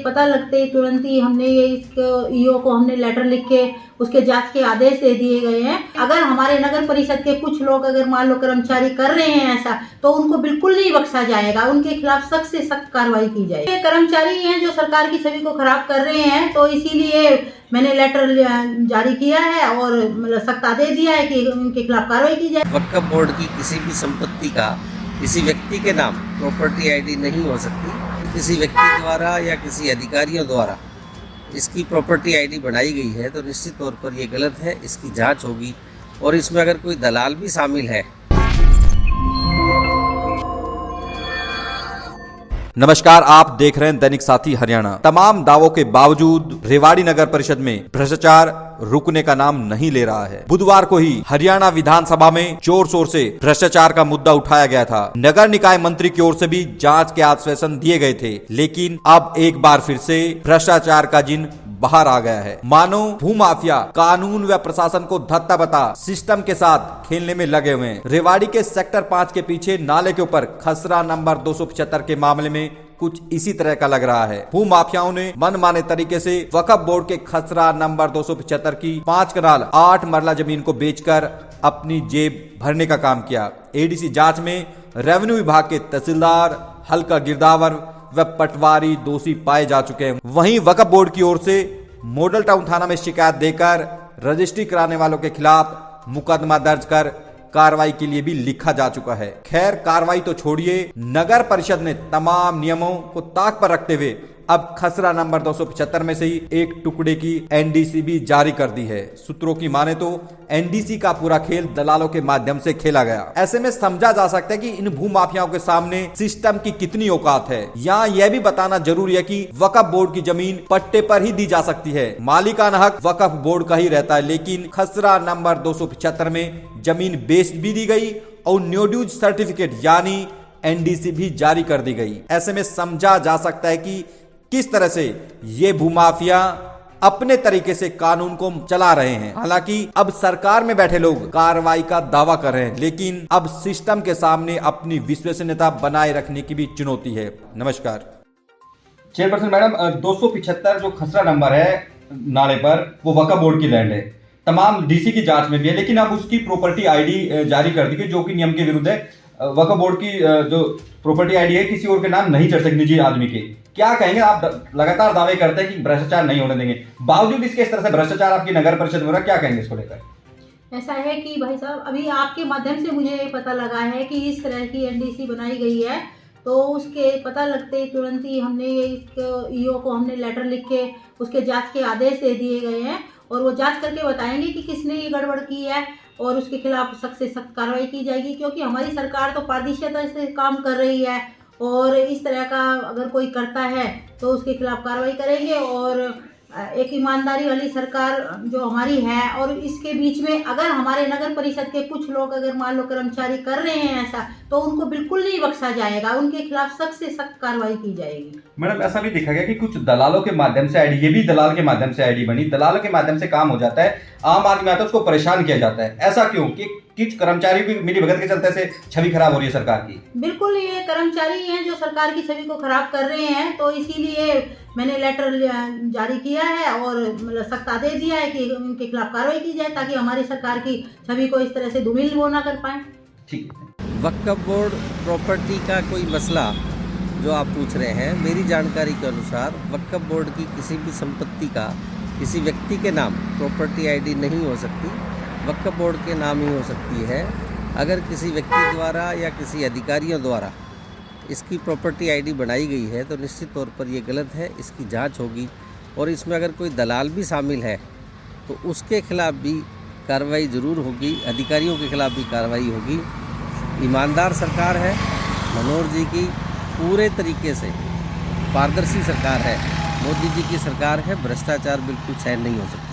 पता लगते ही तुरंत ही हमने ये इसको ईओ को हमने लेटर लिख के उसके जांच के आदेश दे दिए गए हैं। अगर हमारे नगर परिषद के कुछ लोग अगर मान लो कर्मचारी कर रहे हैं ऐसा, तो उनको बिल्कुल नहीं बख्शा जाएगा, उनके खिलाफ सख्त से सख्त कार्रवाई की जाएगी। ये कर्मचारी हैं जो सरकार की छवि को खराब कर रहे हैं, तो इसीलिए मैंने लेटर जारी किया है और मतलब सख्त आदेश दिया है कि उनके खिलाफ कार्रवाई की जाए। वक्फ बोर्ड की किसी भी संपत्ति का किसी व्यक्ति के नाम प्रॉपर्टी आईडी नहीं हो सकती। किसी व्यक्ति द्वारा या किसी अधिकारियों द्वारा इसकी प्रॉपर्टी आईडी बनाई गई है तो निश्चित तौर पर ये गलत है, इसकी जांच होगी और इसमें अगर कोई दलाल भी शामिल है। नमस्कार, आप देख रहे हैं दैनिक साथी हरियाणा। तमाम दावों के बावजूद रेवाड़ी नगर परिषद में भ्रष्टाचार रुकने का नाम नहीं ले रहा है। बुधवार को ही हरियाणा विधानसभा में जोर शोर से भ्रष्टाचार का मुद्दा उठाया गया था। नगर निकाय मंत्री की ओर से भी जांच के आश्वासन दिए गए थे, लेकिन अब एक बार फिर से भ्रष्टाचार का जिन बाहर आ गया है। मानो भूमाफिया कानून व प्रशासन को धत्ता बता सिस्टम के साथ खेलने में लगे हुए हैं। रेवाड़ी के सेक्टर 5 के पीछे नाले के ऊपर खसरा नंबर 275 के मामले में कुछ इसी तरह का लग रहा है। भूमाफियाओं ने मनमाने तरीके से वक्फ बोर्ड के खसरा नंबर 275 की 5 कनाल 8 मरला जमीन को बेचकर अपनी जेब भरने का काम किया। एडीसी जांच में रेवेन्यू विभाग के तहसीलदार, हल्का गिरदावर व पटवारी दोषी पाए जा चुके हैं। वहीं वक्फ बोर्ड की ओर से मॉडल टाउन थाना में शिकायत देकर रजिस्ट्री कराने वालों के खिलाफ मुकदमा दर्ज कर कार्रवाई के लिए भी लिखा जा चुका है। खैर, कार्रवाई तो छोड़िए, नगर परिषद ने तमाम नियमों को ताक पर रखते हुए अब खसरा नंबर 275 में से ही एक टुकड़े की एनडीसी भी जारी कर दी है। सूत्रों की माने तो एनडीसी का पूरा खेल दलालों के माध्यम से खेला गया। ऐसे में समझा जा सकता है कि इन भूमाफियाओं के सामने सिस्टम की कितनी औकात है। यहाँ यह भी बताना जरूरी है कि वक्फ बोर्ड की जमीन पट्टे पर ही दी जा सकती है। मालिकाना हक वक्फ बोर्ड का ही रहता है, लेकिन खसरा नंबर 275 में जमीन बेच भी दी गई और न्यू ड्यूज सर्टिफिकेट यानी एनडीसी भी जारी कर दी गई। ऐसे में समझा जा सकता है कि किस तरह से ये भूमाफिया अपने तरीके से कानून को चला रहे हैं। हालांकि अब सरकार में बैठे लोग कार्रवाई का दावा कर रहे हैं, लेकिन अब सिस्टम के सामने अपनी विश्वसनीयता बनाए रखने की भी चुनौती है। नमस्कार। चेयरपर्सन मैडम, 275 जो खसरा नंबर है नाले पर, वो वक्फ बोर्ड की लैंड है। तमाम डीसी की जांच में भी है, लेकिन अब उसकी प्रॉपर्टी आईडी जारी कर दी गई जो कि नियम के विरुद्ध है। वक्फ बोर्ड की जो प्रॉपर्टी आईडी है किसी और के नाम नहीं चढ़ सकती, निजी आदमी के। क्या कहेंगे आप? लगातार दावे करते हैं कि भ्रष्टाचार नहीं होने देंगे, बावजूद इसके इस तरह से भ्रष्टाचार आपकी नगर परिषद में हो रहा है, क्या कहेंगे इसको लेकर? ऐसा है कि भाई साहब, अभी आपके माध्यम से मुझे ये पता लगा है कि इस तरह की एनडीसी बनाई गई है, तो उसके पता लगते ही तुरंत ही हमने ये इसको ईओ को हमने लेटर लिख के उसके जांच के आदेश दे दिए गए हैं और वो जांच करके बताएंगे कि किसने ये गड़बड़ की है और उसके खिलाफ सख्त से सख्त कार्रवाई की जाएगी। क्योंकि हमारी सरकार तो पारदर्शिता से काम कर रही है और इस तरह का अगर कोई करता है तो उसके खिलाफ कार्रवाई करेंगे। और एक ईमानदारी वाली सरकार जो हमारी है, और इसके बीच में अगर हमारे नगर परिषद के कुछ लोग अगर मान लो कर्मचारी कर रहे हैं ऐसा, तो उनको बिल्कुल नहीं बख्शा जाएगा, उनके खिलाफ सख्त से सख्त कार्रवाई की जाएगी। मैडम, ऐसा भी देखा गया कि कुछ दलालों के माध्यम से आईडी, ये भी दलाल के माध्यम से आईडी बनी, दलालों के माध्यम से काम हो जाता है, आम आदमी आता है उसको परेशान किया जाता है। ऐसा क्यों कि कुछ कर्मचारी की मिली भगत के चलते से छवि खराब हो रही है सरकार की? बिल्कुल, ये कर्मचारी हैं जो सरकार की छवि को खराब कर रहे हैं, तो इसीलिए मैंने लेटर जारी किया है और मतलब सख्त आदेश दिया है कि उनके खिलाफ कार्रवाई की जाए, ताकि हमारी सरकार की छवि को इस तरह से धूमिल वो ना कर पाए। ठीक है। वक्फ बोर्ड प्रॉपर्टी का कोई मसला जो आप पूछ रहे हैं, मेरी जानकारी के अनुसार वक्फ बोर्ड की किसी भी संपत्ति का किसी व्यक्ति के नाम प्रॉपर्टी आईडी नहीं हो सकती, वक्फ बोर्ड के नाम ही हो सकती है। अगर किसी व्यक्ति द्वारा या किसी अधिकारियों द्वारा इसकी प्रॉपर्टी आईडी बनाई गई है तो निश्चित तौर पर ये गलत है, इसकी जांच होगी और इसमें अगर कोई दलाल भी शामिल है तो उसके खिलाफ भी कार्रवाई ज़रूर होगी, अधिकारियों के खिलाफ भी कार्रवाई होगी। ईमानदार सरकार है, मनोहर जी की पूरे तरीके से पारदर्शी सरकार है, मोदी जी की सरकार है, भ्रष्टाचार बिल्कुल सहन नहीं हो सकता।